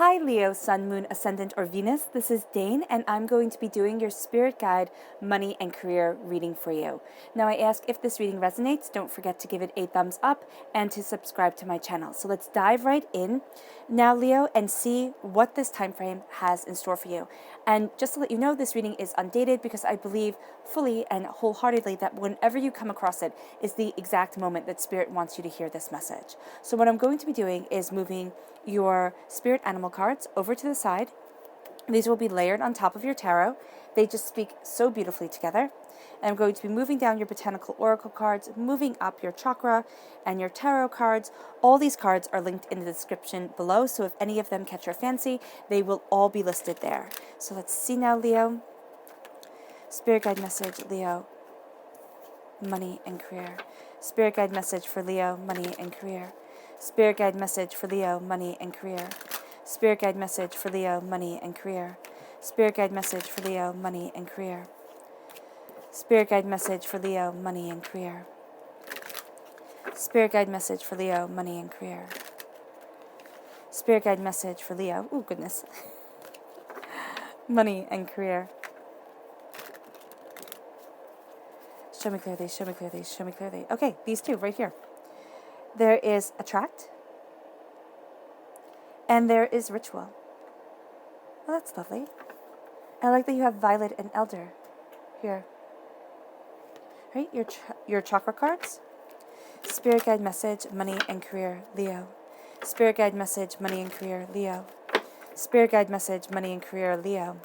Hi Leo, Sun, Moon, Ascendant, or Venus. This is Dane, and I'm going to be doing your Spirit Guide Money and Career reading for you. Now, I ask if this reading resonates, don't forget to give it a thumbs up and to subscribe to my channel. So let's dive right in now, Leo, and see what this time frame has in store for you. And just to let you know, this reading is undated because I believe fully and wholeheartedly that whenever you come across it is the exact moment that Spirit wants you to hear this message. So what I'm going to be doing is moving your spirit animal cards over to the side. These will be layered on top of your tarot. They just speak so beautifully together. And I'm going to be moving down your botanical oracle cards, moving up your chakra and your tarot cards. All these cards are linked in the description below, so if any of them catch your fancy, they will all be listed there. So let's see now, Leo. Spirit guide message, Leo. Money and career. Spirit guide message for Leo, money and career. Spirit guide message for Leo, money and career. Spirit guide message for Leo, money and career. Spirit guide message for Leo, money and career. Spirit guide message for Leo, money and career. Spirit guide message for Leo, money and career. Spirit guide message for Leo, oh goodness, money and career. Show me clearly, show me clearly, show me clearly. Okay, these two right here. There is attract, and there is ritual. Oh, that's lovely. I like that you have violet and elder here. Right, your chakra cards. Spirit guide message, money and career, Leo. Spirit guide message, money and career, Leo. Spirit guide message, money and career, Leo.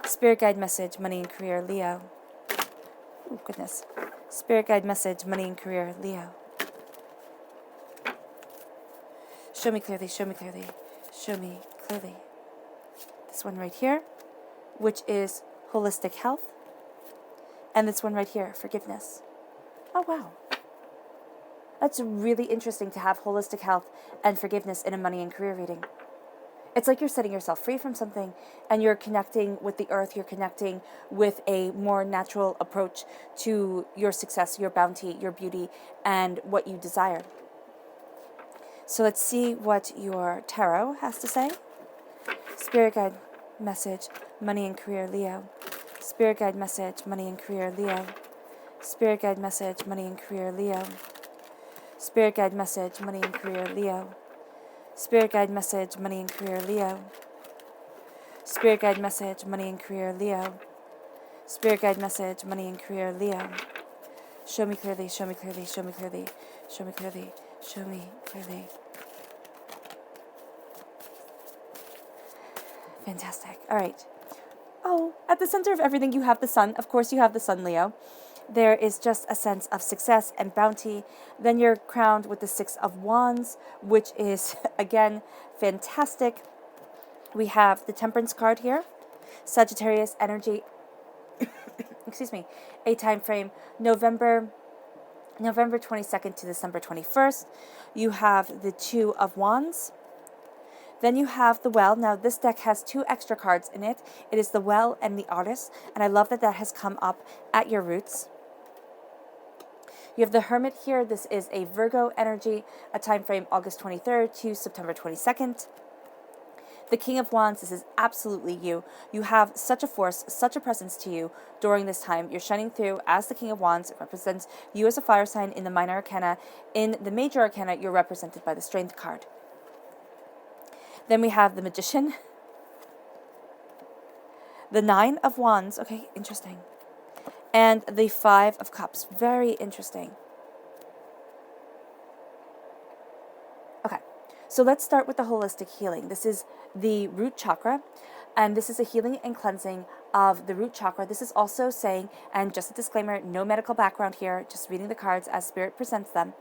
Spirit guide message, money and career, Leo. Oh, goodness. Spirit guide message, money and career, Leo. Show me clearly, show me clearly, show me clearly. This one right here, which is holistic health. And this one right here, forgiveness. Oh, wow. That's really interesting to have holistic health and forgiveness in a money and career reading. It's like you're setting yourself free from something and you're connecting with the earth, you're connecting with a more natural approach to your success, your bounty, your beauty, and what you desire. So let's see what your tarot has to say. Spirit guide message, money and career, Leo. Spirit guide message, money and career, Leo. Spirit guide message, money and career, Leo. Spirit guide message, money and career, Leo. Spirit guide message, money and career, Leo. Spirit guide message, money and career, Leo. Spirit guide message, money and career, Leo. Show me clearly, show me clearly, show me clearly, show me clearly, show me clearly. Fantastic. All right. Oh, at the center of everything, you have the sun. Of course, you have the sun, Leo. There is just a sense of success and bounty. Then you're crowned with the Six of Wands, which is, again, fantastic. We have the Temperance card here. Sagittarius energy. Excuse me. A time frame, November 22nd to December 21st. You have the Two of Wands. Then you have the Well. Now, this deck has two extra cards in it. It is the Well and the Artist, and I love that that has come up at your roots. You have the Hermit here. This is a Virgo energy, a time frame August 23rd to September 22nd. The King of Wands, this is absolutely you. You have such a force, such a presence to you during this time. You're shining through as the King of Wands. It represents you as a fire sign in the minor arcana. In the major arcana, you're represented by the Strength card. Then we have the Magician. The Nine of Wands. Okay, interesting. And the Five of Cups. Very interesting. Okay, so let's start with the holistic healing. This is the root chakra, and this is a healing and cleansing of the root chakra. This is also saying, and just a disclaimer, no medical background here, just reading the cards as Spirit presents them.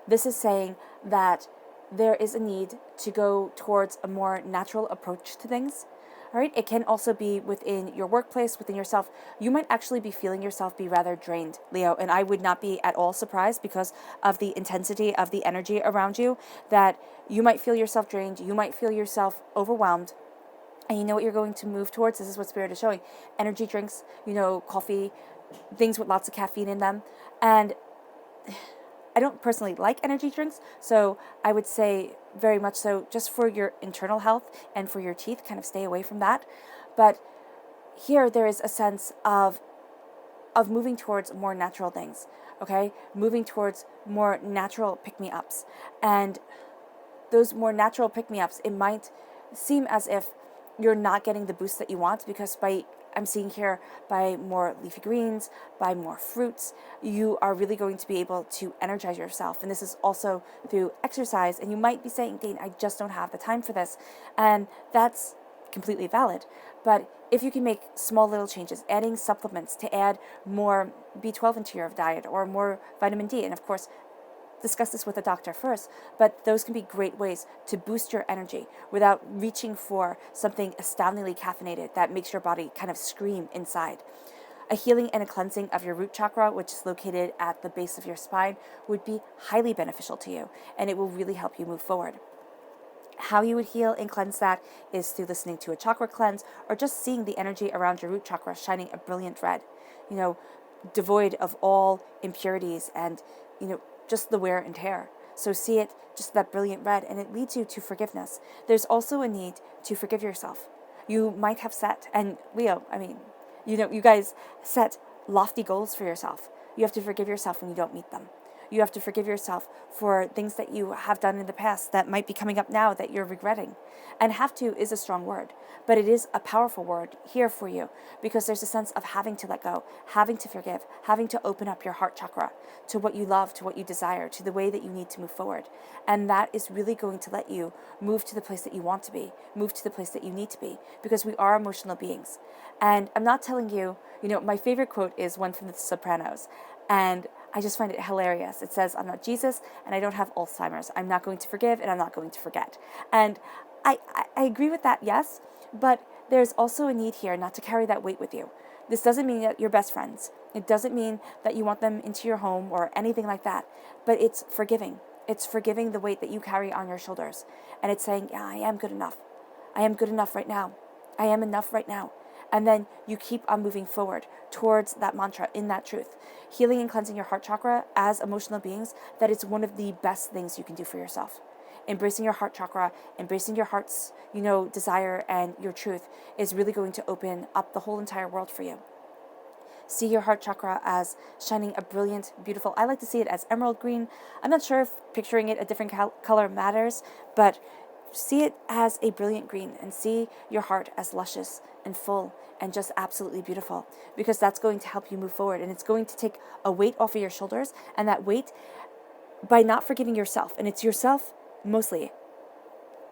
This is saying that there is a need to go towards a more natural approach to things. All right, it can also be within your workplace, within yourself. You might actually be feeling yourself be rather drained, Leo, and I would not be at all surprised because of the intensity of the energy around you that you might feel yourself drained, you might feel yourself overwhelmed, and you know what you're going to move towards. This is what Spirit is showing. Energy drinks, coffee, things with lots of caffeine in them, and I don't personally like energy drinks, so I would say very much so just for your internal health and for your teeth. Kind of stay away from that. But here there is a sense of moving towards more natural things, okay? Moving towards more natural pick-me-ups. And those more natural pick-me-ups, it might seem as if you're not getting the boost that you want, because I'm seeing here, by more leafy greens, by more fruits, you are really going to be able to energize yourself. And this is also through exercise. And you might be saying, Dane, I just don't have the time for this. And that's completely valid. But if you can make small little changes, adding supplements to add more B12 into your diet or more vitamin D, and of course, discuss this with a doctor first, but those can be great ways to boost your energy without reaching for something astoundingly caffeinated that makes your body kind of scream inside. A healing and a cleansing of your root chakra, which is located at the base of your spine, would be highly beneficial to you, and it will really help you move forward. How you would heal and cleanse that is through listening to a chakra cleanse, or just seeing the energy around your root chakra shining a brilliant red, devoid of all impurities and, just the wear and tear. So see it just that brilliant red, and it leads you to forgiveness. There's also a need to forgive yourself. You might have set, and Leo, you guys set lofty goals for yourself. You have to forgive yourself when you don't meet them. You have to forgive yourself for things that you have done in the past that might be coming up now that you're regretting. And have to is a strong word, but it is a powerful word here for you, because there's a sense of having to let go, having to forgive, having to open up your heart chakra to what you love, to what you desire, to the way that you need to move forward. And that is really going to let you move to the place that you want to be, move to the place that you need to be, because we are emotional beings. And I'm not telling you, my favorite quote is one from The Sopranos, and I just find it hilarious. It says, I'm not Jesus and I don't have Alzheimer's. I'm not going to forgive and I'm not going to forget. And I agree with that, yes, but there's also a need here not to carry that weight with you. This doesn't mean that you're best friends. It doesn't mean that you want them into your home or anything like that, but it's forgiving. It's forgiving the weight that you carry on your shoulders. And it's saying, yeah, I am good enough. I am good enough right now. I am enough right now. And then you keep on moving forward towards that mantra in that truth. Healing and cleansing your heart chakra as emotional beings, that is one of the best things you can do for yourself. Embracing your heart chakra, embracing your heart's, desire and your truth is really going to open up the whole entire world for you. See your heart chakra as shining a brilliant, beautiful, I like to see it as emerald green. I'm not sure if picturing it a different color matters, but see it as a brilliant green, and see your heart as luscious and full and just absolutely beautiful, because that's going to help you move forward, and it's going to take a weight off of your shoulders. And that weight, by not forgiving yourself, and it's yourself mostly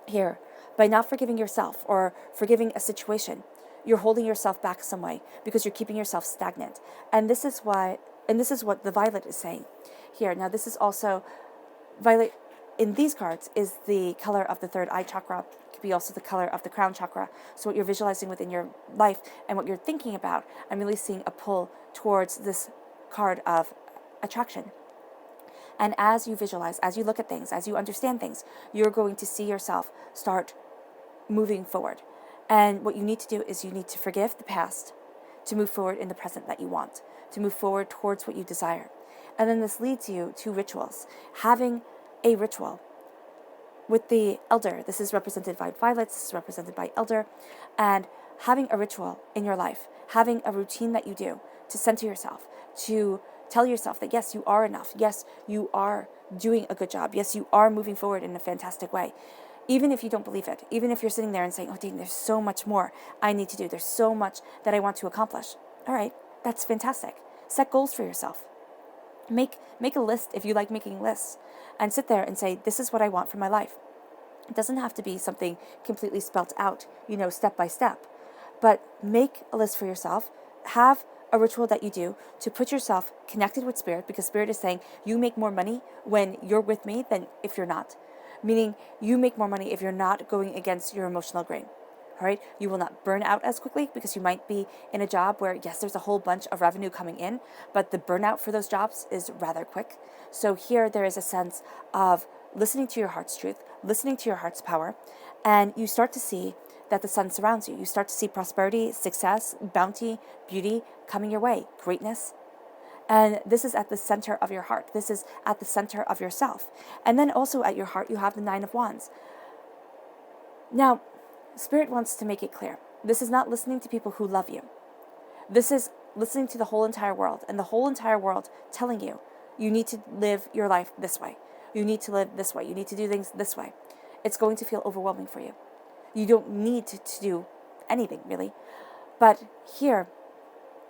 here, by not forgiving yourself or forgiving a situation, you're holding yourself back some way because you're keeping yourself stagnant. And this is what the violet is saying here. Now, this is also violet in these cards is the color of the third eye chakra. It could be also the color of the crown chakra. So what you're visualizing within your life and what you're thinking about, I'm really seeing a pull towards this card of attraction. And as you visualize, as you look at things, as you understand things, you're going to see yourself start moving forward. And what you need to do is you need to forgive the past to move forward in the present that you want, to move forward towards what you desire. And then this leads you to rituals. Having a ritual with the elder. This is represented by violets, this is represented by elder. And having a ritual in your life, having a routine that you do to center yourself, to tell yourself that yes, you are enough. Yes, you are doing a good job. Yes, you are moving forward in a fantastic way. Even if you don't believe it, even if you're sitting there and saying, oh, Dean, there's so much more I need to do. There's so much that I want to accomplish. All right, that's fantastic. Set goals for yourself. Make a list if you like making lists, and sit there and say, this is what I want for my life. It doesn't have to be something completely spelt out, step by step, but make a list for yourself. Have a ritual that you do to put yourself connected with spirit, because spirit is saying you make more money when you're with me than if you're not. Meaning you make more money if you're not going against your emotional grain. All right, you will not burn out as quickly because you might be in a job where, yes, there's a whole bunch of revenue coming in, but the burnout for those jobs is rather quick. So here there is a sense of listening to your heart's truth, listening to your heart's power, and you start to see that the sun surrounds you. You start to see prosperity, success, bounty, beauty coming your way, greatness. And this is at the center of your heart. This is at the center of yourself. And then also at your heart, you have the Nine of Wands. Now, Spirit wants to make it clear. This is not listening to people who love you. This is listening to the whole entire world, and the whole entire world telling you, you need to live your life this way. You need to live this way. You need to do things this way. It's going to feel overwhelming for you. You don't need to do anything, really. But here,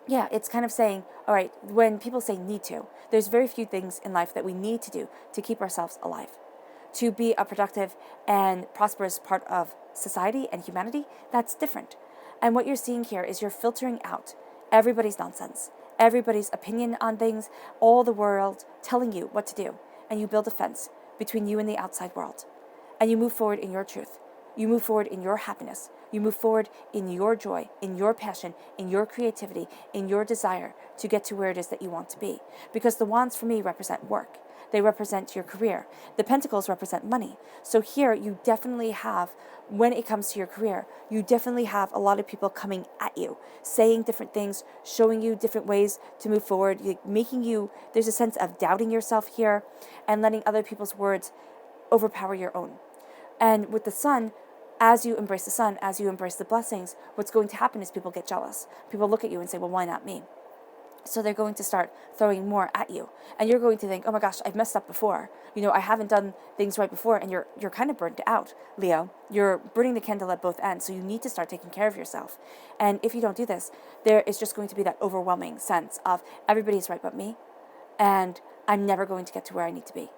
yeah, it's kind of saying, all right, when people say need to, there's very few things in life that we need to do to keep ourselves alive. To be a productive and prosperous part of society and humanity, that's different. And what you're seeing here is you're filtering out everybody's nonsense, everybody's opinion on things, all the world telling you what to do. And you build a fence between you and the outside world. And you move forward in your truth. You move forward in your happiness. You move forward in your joy, in your passion, in your creativity, in your desire to get to where it is that you want to be. Because the wands for me represent work. They represent your career. The pentacles represent money. So here you definitely have, when it comes to your career, you definitely have a lot of people coming at you, saying different things, showing you different ways to move forward, making you, there's a sense of doubting yourself here and letting other people's words overpower your own. And with the sun, as you embrace the sun, as you embrace the blessings, what's going to happen is people get jealous. People look at you and say, well, why not me? So they're going to start throwing more at you. And you're going to think, oh my gosh, I've messed up before. I haven't done things right before. And you're kind of burnt out, Leo. You're burning the candle at both ends. So you need to start taking care of yourself. And if you don't do this, there is just going to be that overwhelming sense of everybody's right but me. And I'm never going to get to where I need to be.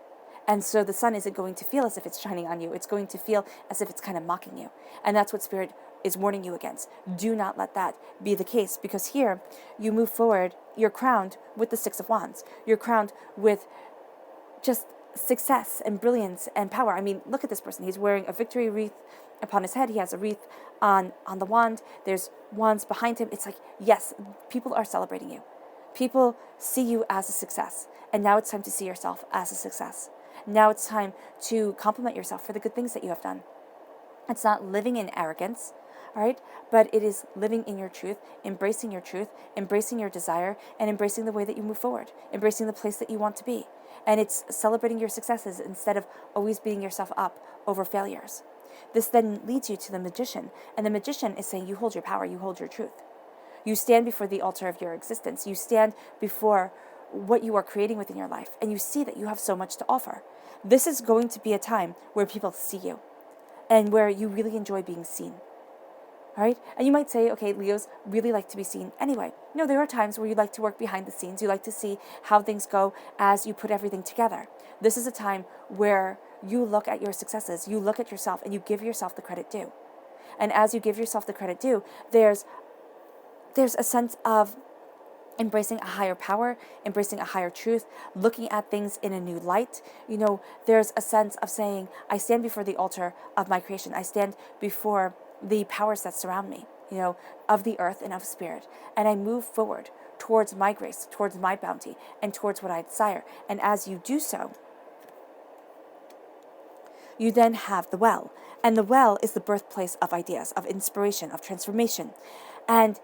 And so the sun isn't going to feel as if it's shining on you. It's going to feel as if it's kind of mocking you. And that's what Spirit is warning you against. Do not let that be the case, because here you move forward, you're crowned with the Six of Wands. You're crowned with just success and brilliance and power. I mean, look at this person. He's wearing a victory wreath upon his head. He has a wreath on the wand. There's wands behind him. It's like, yes, people are celebrating you. People see you as a success. And now it's time to see yourself as a success. Now it's time to compliment yourself for the good things that you have done. It's not living in arrogance, all right? But it is living in your truth, embracing your desire, and embracing the way that you move forward, embracing the place that you want to be. And it's celebrating your successes instead of always beating yourself up over failures. This then leads you to the Magician. And the Magician is saying you hold your power, you hold your truth. You stand before the altar of your existence. You stand before what you are creating within your life, and you see that you have so much to offer. This is going to be a time where people see you and where you really enjoy being seen. All right? And you might say, okay, Leos really like to be seen anyway. No, there are times where you like to work behind the scenes. You like to see how things go as you put everything together. This is a time where you look at your successes, you look at yourself, and you give yourself the credit due. And as you give yourself the credit due, there's a sense of embracing a higher power, embracing a higher truth, looking at things in a new light. There's a sense of saying, I stand before the altar of my creation. I stand before the powers that surround me, of the earth and of spirit. And I move forward towards my grace, towards my bounty, and towards what I desire. And as you do so, you then have the well. And the well is the birthplace of ideas, of inspiration, of transformation. And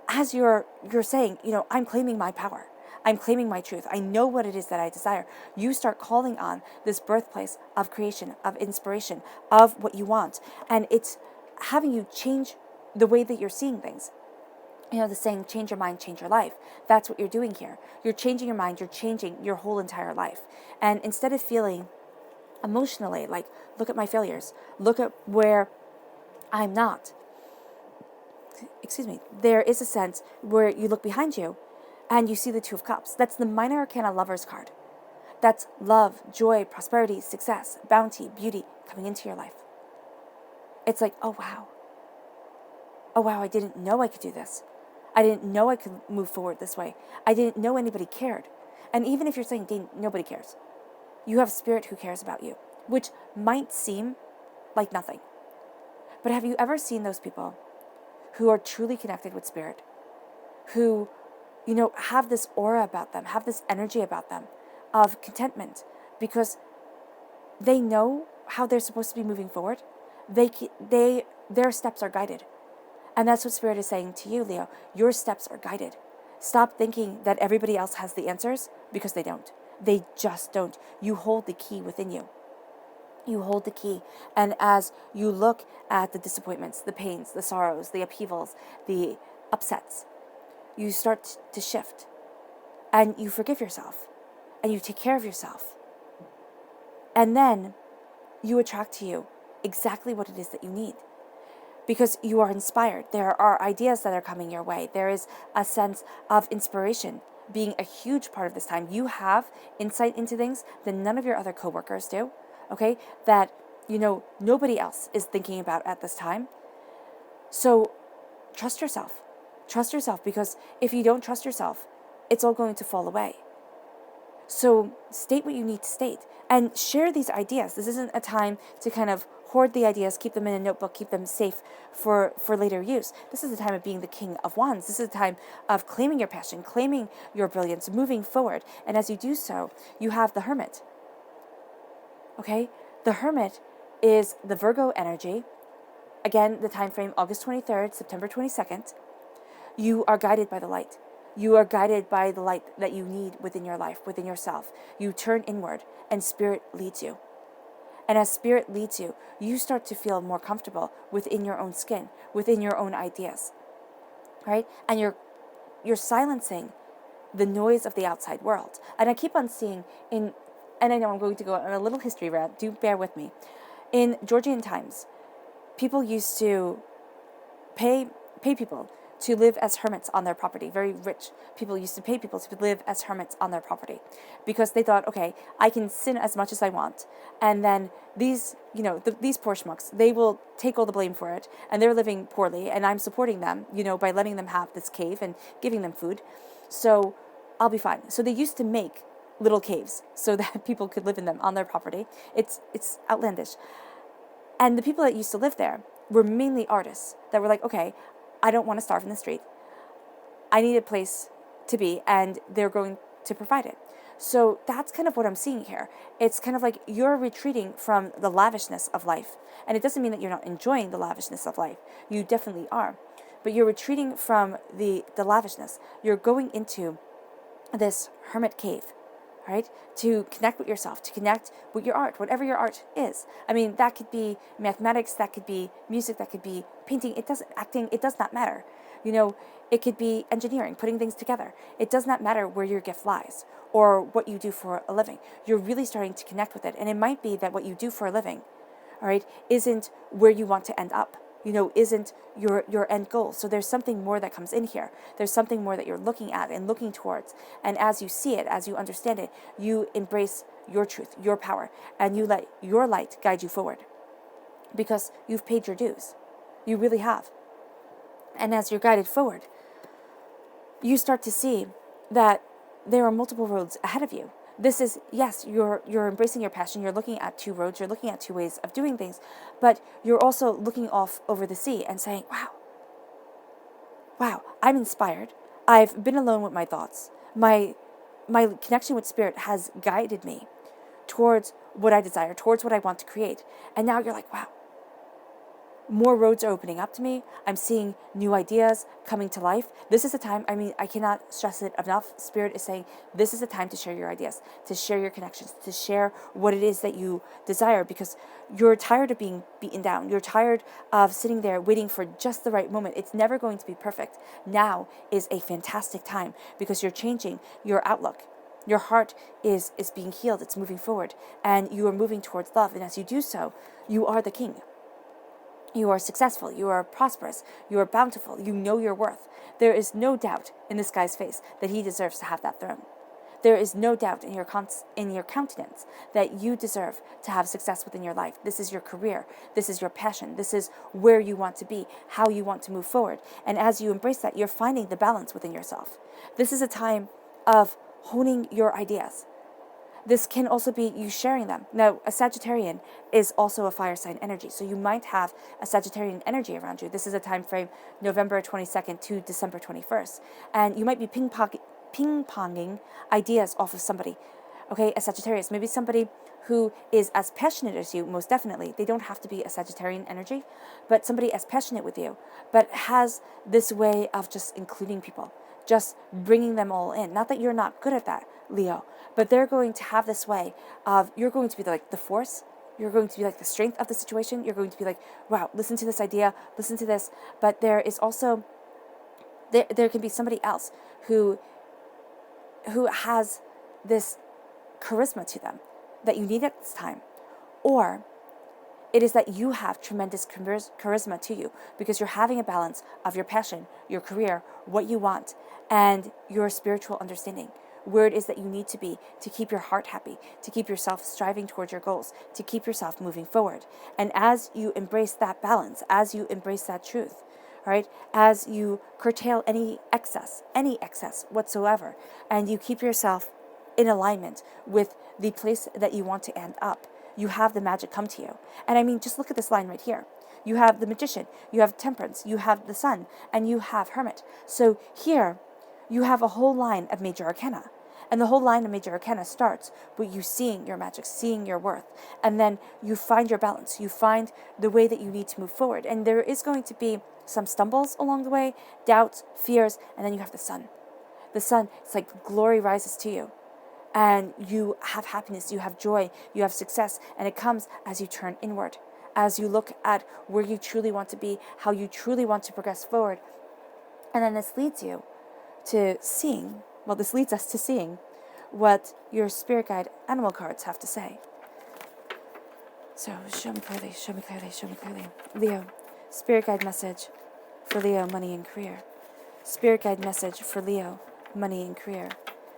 as you're saying, I'm claiming my power. I'm claiming my truth. I know what it is that I desire. You start calling on this birthplace of creation, of inspiration, of what you want. And it's having you change the way that you're seeing things. The saying, change your mind, change your life. That's what you're doing here. You're changing your mind. You're changing your whole entire life. And instead of feeling emotionally like, look at my failures, look at where I'm not, there is a sense where you look behind you and you see the Two of Cups. That's the Minor Arcana Lover's card. That's love, joy, prosperity, success, bounty, beauty coming into your life. It's like, oh wow, I didn't know I could do this. I didn't know I could move forward this way. I didn't know anybody cared. And even if you're saying, Dane, nobody cares, you have Spirit who cares about you, which might seem like nothing. But have you ever seen those people who are truly connected with Spirit, who, have this aura about them, have this energy about them of contentment, because they know how they're supposed to be moving forward? Their steps are guided. And that's what Spirit is saying to you, Leo. Your steps are guided. Stop thinking that everybody else has the answers, because they don't. They just don't. You hold the key within you. You hold the key. And as you look at the disappointments, the pains, the sorrows, the upheavals, the upsets, you start to shift. And you forgive yourself. And you take care of yourself. And then you attract to you exactly what it is that you need. Because you are inspired. There are ideas that are coming your way. There is a sense of inspiration being a huge part of this time. You have insight into things that none of your other coworkers do, okay? That, nobody else is thinking about at this time. So trust yourself. Trust yourself, because if you don't trust yourself, it's all going to fall away. So state what you need to state and share these ideas. This isn't a time to kind of hoard the ideas, keep them in a notebook, keep them safe for later use. This is a time of being the King of Wands. This is a time of claiming your passion, claiming your brilliance, moving forward. And as you do so, you have the Hermit. Okay? The Hermit is the Virgo energy. Again, the time frame August 23rd, September 22nd. You are guided by the light. You are guided by the light that you need within your life, within yourself. You turn inward and Spirit leads you. And as Spirit leads you, you start to feel more comfortable within your own skin, within your own ideas, right? And you're silencing the noise of the outside world. And I keep on seeing and I know I'm going to go on a little history rant, do bear with me. In Georgian times, people used to pay people to live as hermits on their property. Very rich people used to pay people to live as hermits on their property, because they thought, okay, I can sin as much as I want, and then these, these poor schmucks, they will take all the blame for it, and they're living poorly, and I'm supporting them, by letting them have this cave and giving them food, so I'll be fine. So they used to make little caves so that people could live in them on their property. It's outlandish. And the people that used to live there were mainly artists that were like, okay, I don't want to starve in the street. I need a place to be, and they're going to provide it. So that's kind of what I'm seeing here. It's kind of like you're retreating from the lavishness of life. And it doesn't mean that you're not enjoying the lavishness of life. You definitely are. But you're retreating from the lavishness. You're going into this hermit cave, right? To connect with yourself, to connect with your art, whatever your art is. I mean, that could be mathematics, that could be music, that could be painting, acting, it does not matter. It could be engineering, putting things together. It does not matter where your gift lies or what you do for a living. You're really starting to connect with it. And it might be that what you do for a living, all right, isn't where you want to end up. Isn't your end goal. So there's something more that comes in here. There's something more that you're looking at and looking towards. And as you see it, as you understand it, you embrace your truth, your power, and you let your light guide you forward. Because you've paid your dues. You really have. And as you're guided forward, you start to see that there are multiple roads ahead of you. This is, yes, you're embracing your passion. You're looking at two roads. You're looking at two ways of doing things. But you're also looking off over the sea and saying, wow, I'm inspired. I've been alone with my thoughts. My connection with Spirit has guided me towards what I desire, towards what I want to create. And now you're like, wow, more roads are opening up to me. I'm seeing new ideas coming to life. This is a time, I cannot stress it enough. Spirit is saying this is a time to share your ideas, to share your connections, to share what it is that you desire, because you're tired of being beaten down. You're tired of sitting there waiting for just the right moment. It's never going to be perfect. Now is a fantastic time because you're changing your outlook. Your heart is being healed. It's moving forward, and you are moving towards love. And as you do so, you are the king. You are successful, you are prosperous, you are bountiful, you know your worth. There is no doubt in this guy's face that he deserves to have that throne. There is no doubt in your countenance that you deserve to have success within your life. This is your career, this is your passion, this is where you want to be, how you want to move forward. And as you embrace that, you're finding the balance within yourself. This is a time of honing your ideas. This can also be you sharing them. Now, a Sagittarian is also a fire sign energy, so you might have a Sagittarian energy around you. This is a time frame November 22nd to December 21st, and you might be ping-ponging ideas off of somebody. Okay, a Sagittarius, maybe somebody who is as passionate as you, most definitely. They don't have to be a Sagittarian energy, but somebody as passionate with you, but has this way of just including people, just bringing them all in. Not that you're not good at that, Leo, but they're going to have this way of, you're going to be like the force, you're going to be like the strength of the situation, you're going to be like, wow, listen to this idea, listen to this. But there is also, there can be somebody else who has this charisma to them that you need at this time. Or it is that you have tremendous charisma to you because you're having a balance of your passion, your career, what you want, and your spiritual understanding, where it is that you need to be to keep your heart happy, to keep yourself striving towards your goals, to keep yourself moving forward. And as you embrace that balance, as you embrace that truth, right, as you curtail any excess whatsoever, and you keep yourself in alignment with the place that you want to end up, you have the magic come to you. And I mean, just look at this line right here. You have the Magician, you have Temperance, you have the Sun, and you have Hermit. So here, you have a whole line of major arcana. And the whole line of major arcana starts with you seeing your magic, seeing your worth. And then you find your balance. You find the way that you need to move forward. And there is going to be some stumbles along the way, doubts, fears, and then you have the Sun. The Sun, it's like glory rises to you. And you have happiness, you have joy, you have success, and it comes as you turn inward, as you look at where you truly want to be, how you truly want to progress forward. And then this leads you to seeing, this leads us to seeing what your spirit guide animal cards have to say. So show me clearly, show me clearly, show me clearly. Leo, spirit guide message for Leo, money and career. Spirit guide message for Leo, money and career.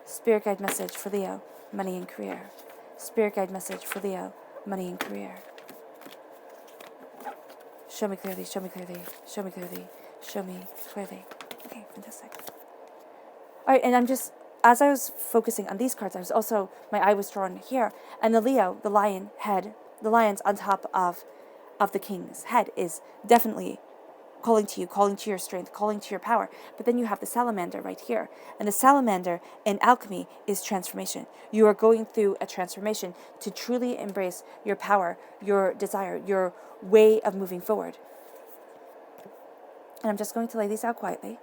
Spirit guide message for Leo, money and career. Spirit guide message for Leo, money and career. Show me clearly, show me clearly, show me clearly, show me clearly. Okay, fantastic. All right, and I'm just, as I was focusing on these cards, my eye was drawn here, and the Leo, the lion head, the lion's on top of the king's head is definitely calling to you, calling to your strength, calling to your power. But then you have the salamander right here. And the salamander in alchemy is transformation. You are going through a transformation to truly embrace your power, your desire, your way of moving forward. And I'm just going to lay these out quietly.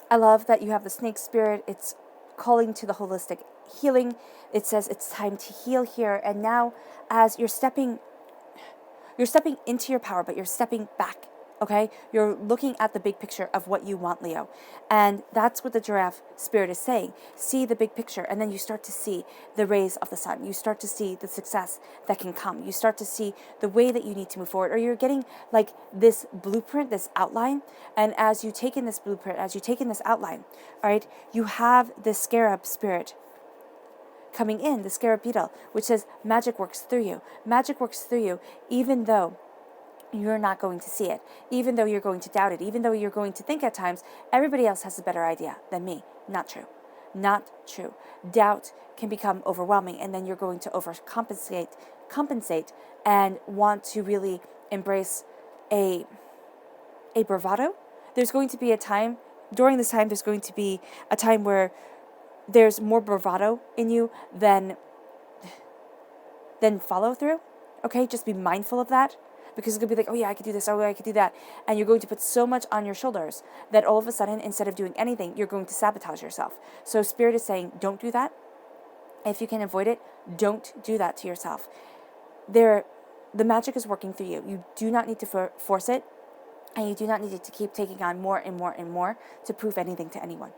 I love that you have the snake spirit. It's calling to the holistic healing. It says it's time to heal here. And now as you're stepping into your power, but you're stepping back, okay? You're looking at the big picture of what you want, Leo. And that's what the giraffe spirit is saying. See the big picture, and then you start to see the rays of the sun. You start to see the success that can come. You start to see the way that you need to move forward, or you're getting like this blueprint, this outline. And as you take in this blueprint, as you take in this outline, all right, you have this scarab spirit coming in, the scarab beetle, which says magic works through you. Magic works through you, even though you're not going to see it, even though you're going to doubt it, even though you're going to think at times, everybody else has a better idea than me. Not true. Not true. Doubt can become overwhelming, and then you're going to compensate and want to really embrace a bravado. There's going to be a time, during this time, there's going to be a time where there's more bravado in you than follow through. Okay, just be mindful of that, because it's gonna be like, oh yeah, I could do this, oh yeah, I could do that, and you're going to put so much on your shoulders that all of a sudden, instead of doing anything, you're going to sabotage yourself. So Spirit is saying, don't do that. If you can avoid it, don't do that to yourself. The magic is working through you. You do not need to force it, and you do not need to keep taking on more and more and more to prove anything to anyone.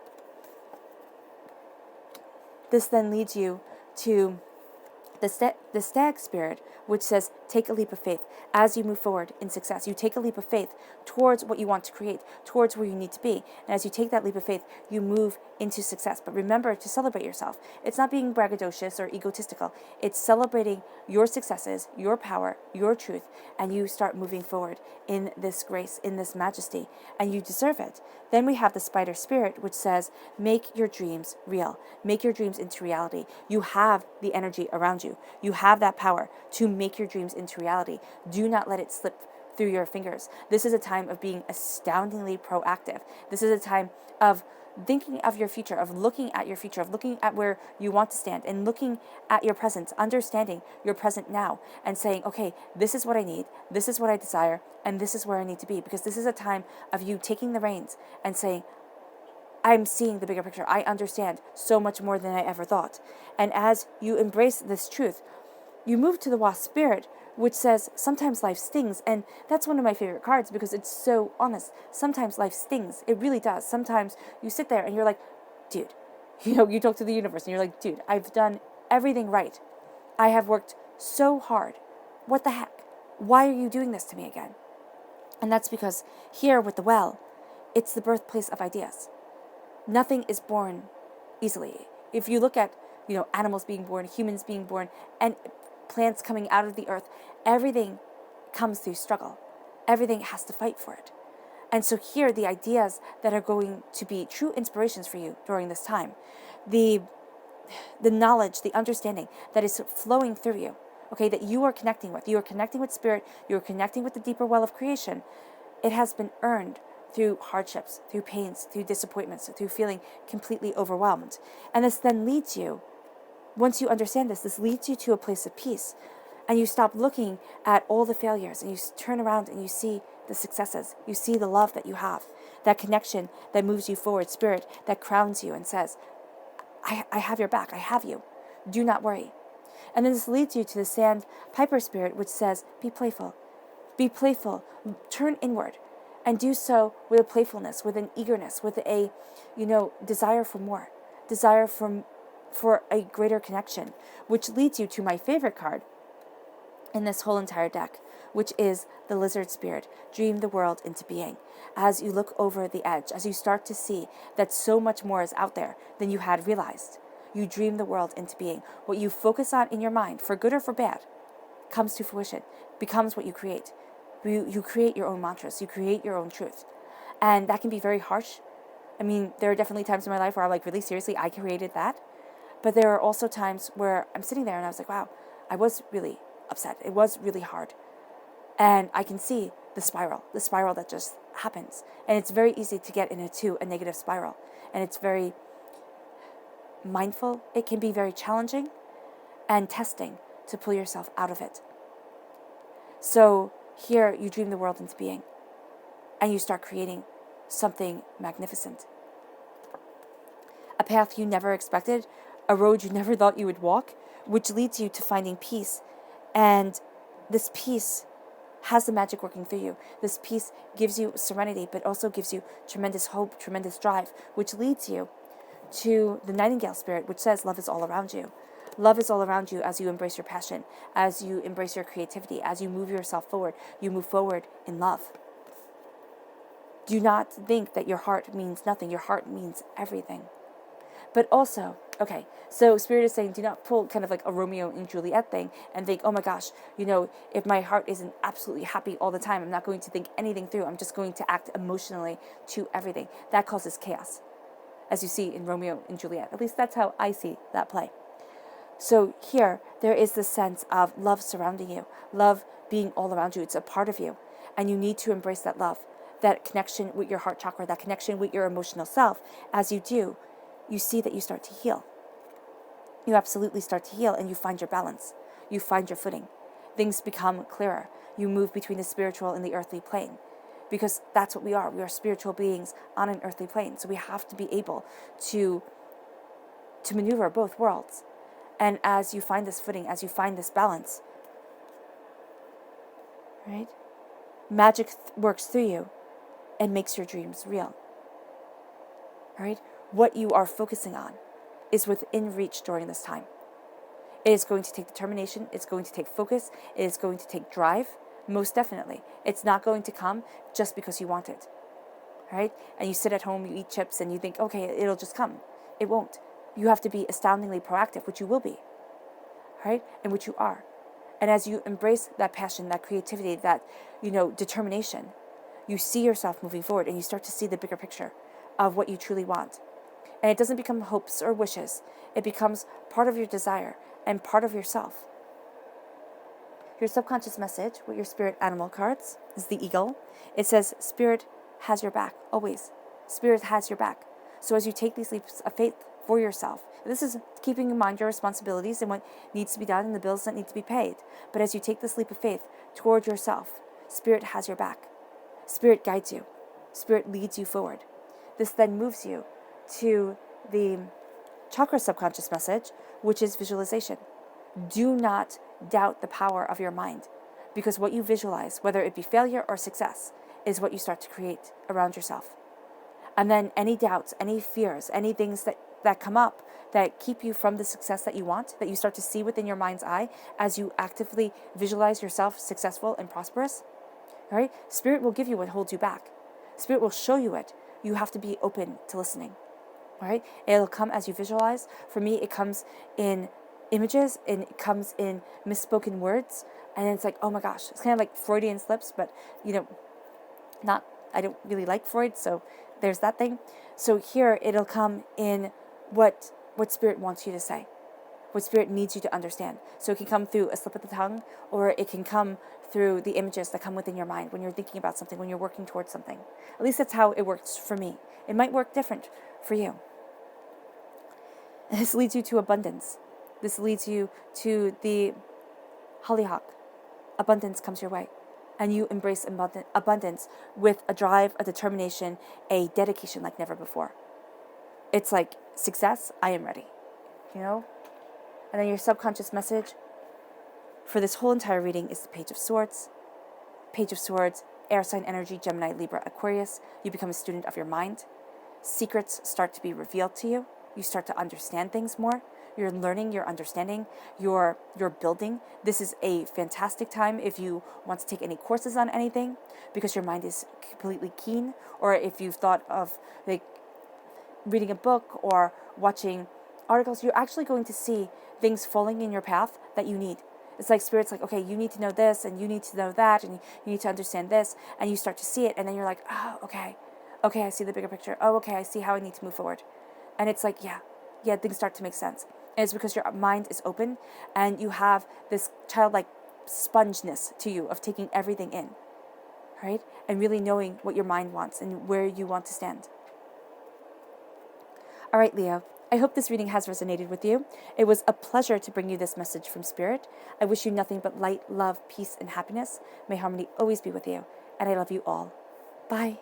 This then leads you to the stag spirit, which says take a leap of faith as you move forward in success. You take a leap of faith towards what you want to create, towards where you need to be. And as you take that leap of faith, you move into success. But remember to celebrate yourself. It's not being braggadocious or egotistical. It's celebrating your successes, your power, your truth, and you start moving forward in this grace, in this majesty, and you deserve it. Then we have the spider spirit, which says, make your dreams real. Make your dreams into reality. You have the energy around you. You have that power to make your dreams into reality. Do not let it slip through your fingers. This is a time of being astoundingly proactive. This is a time of thinking of your future, of looking at your future, of looking at where you want to stand and looking at your present, understanding your present now and saying, okay, this is what I need, this is what I desire, and this is where I need to be. Because this is a time of you taking the reins and saying, I'm seeing the bigger picture. I understand so much more than I ever thought. And as you embrace this truth, you move to the wasp spirit, which says sometimes life stings. And that's one of my favorite cards because it's so honest. Sometimes life stings. It really does. Sometimes you sit there and you're like, dude, you talk to the universe and you're like, dude, I've done everything right. I have worked so hard. What the heck? Why are you doing this to me again? And that's because here with the well, it's the birthplace of ideas. Nothing is born easily. If you look at, animals being born, humans being born, and plants coming out of the earth, everything comes through struggle. Everything has to fight for it. And so here, the ideas that are going to be true inspirations for you during this time, the knowledge, the understanding that is flowing through you, okay, that you are connecting with. You are connecting with spirit. You are connecting with the deeper well of creation. It has been earned through hardships, through pains, through disappointments, through feeling completely overwhelmed. And this then leads you, once you understand this leads you to a place of peace. And you stop looking at all the failures and you turn around and you see the successes. You see the love that you have, that connection that moves you forward, spirit that crowns you and says, I have your back. I have you. Do not worry. And then this leads you to the sandpiper spirit, which says, be playful. Be playful. Turn inward. And do so with a playfulness, with an eagerness, with a, desire for more. Desire for a greater connection. Which leads you to my favorite card in this whole entire deck, which is the lizard spirit. Dream the world into being. As you look over the edge, as you start to see that so much more is out there than you had realized, you dream the world into being. What you focus on in your mind, for good or for bad, comes to fruition, becomes what you create. You create your own mantras. You create your own truth. And that can be very harsh. I mean, there are definitely times in my life where I'm like, really seriously, I created that. But there are also times where I'm sitting there and I was like, wow, I was really upset. It was really hard. And I can see the spiral that just happens. And it's very easy to get into a negative spiral. And it's very mindful. It can be very challenging and testing to pull yourself out of it. So here you dream the world into being. And you start creating something magnificent. A path you never expected, a road you never thought you would walk, which leads you to finding peace. And this peace has the magic working through you. This peace gives you serenity, but also gives you tremendous hope, tremendous drive, which leads you to the nightingale spirit, which says love is all around you. Love is all around you as you embrace your passion, as you embrace your creativity, as you move yourself forward. You move forward in love. Do not think that your heart means nothing. Your heart means everything. But also, okay, so Spirit is saying do not pull kind of like a Romeo and Juliet thing and think, oh my gosh, if my heart isn't absolutely happy all the time, I'm not going to think anything through. I'm just going to act emotionally to everything. That causes chaos, as you see in Romeo and Juliet. At least that's how I see that play. So here, there is this sense of love surrounding you, love being all around you. It's a part of you. And you need to embrace that love, that connection with your heart chakra, that connection with your emotional self. As you do, you see that you start to heal. You absolutely start to heal and you find your balance. You find your footing. Things become clearer. You move between the spiritual and the earthly plane. Because that's what we are. We are spiritual beings on an earthly plane. So we have to be able to maneuver both worlds. And as you find this footing, as you find this balance, right? Magic works through you and makes your dreams real. Right? What you are focusing on is within reach during this time. It is going to take determination. It's going to take focus. It is going to take drive. Most definitely. It's not going to come just because you want it. Right? And you sit at home, you eat chips, and you think, okay, it'll just come. It won't. You have to be astoundingly proactive, which you will be. Right? And which you are. And as you embrace that passion, that creativity, that, determination, you see yourself moving forward and you start to see the bigger picture of what you truly want. And it doesn't become hopes or wishes. It becomes part of your desire and part of yourself. Your subconscious message with your spirit animal cards is the eagle. It says, Spirit has your back, always. Spirit has your back. So as you take these leaps of faith for yourself, this is keeping in mind your responsibilities and what needs to be done and the bills that need to be paid. But as you take this leap of faith toward yourself, Spirit has your back. Spirit guides you. Spirit leads you forward. This then moves you to the chakra subconscious message, which is visualization. Do not doubt the power of your mind, because what you visualize, whether it be failure or success, is what you start to create around yourself. And then any doubts, any fears, any things that come up that keep you from the success that you want, that you start to see within your mind's eye as you actively visualize yourself successful and prosperous, right? Spirit will give you what holds you back. Spirit will show you it. You have to be open to listening, right? It'll come as you visualize. For me, it comes in images and it comes in misspoken words. And it's like, oh my gosh, it's kind of like Freudian slips, but, I don't really like Freud, so there's that thing. So here it'll come in what Spirit wants you to say, what Spirit needs you to understand. So it can come through a slip of the tongue, or it can come through the images that come within your mind when you're thinking about something, when you're working towards something. At least that's how it works for me. It might work different for you. And this leads you to abundance. This leads you to the hollyhock. Abundance comes your way. And you embrace abundance with a drive, a determination, a dedication like never before. It's like, success, I am ready. And then your subconscious message for this whole entire reading is the Page of Swords. Page of Swords, air sign energy, Gemini, Libra, Aquarius. You become a student of your mind. Secrets start to be revealed to you. You start to understand things more. You're learning, you're understanding, you're building. This is a fantastic time if you want to take any courses on anything, because your mind is completely keen. Or if you've thought of like reading a book or watching articles, you're actually going to see things falling in your path that you need. It's like Spirit's like, okay, you need to know this and you need to know that and you need to understand this, and you start to see it, and then you're like, oh, okay, I see the bigger picture. Oh, okay, I see how I need to move forward. And it's like, yeah, things start to make sense. And it's because your mind is open and you have this childlike spongeness to you of taking everything in, right? And really knowing what your mind wants and where you want to stand. All right, Leo, I hope this reading has resonated with you. It was a pleasure to bring you this message from Spirit. I wish you nothing but light, love, peace, and happiness. May harmony always be with you. And I love you all. Bye.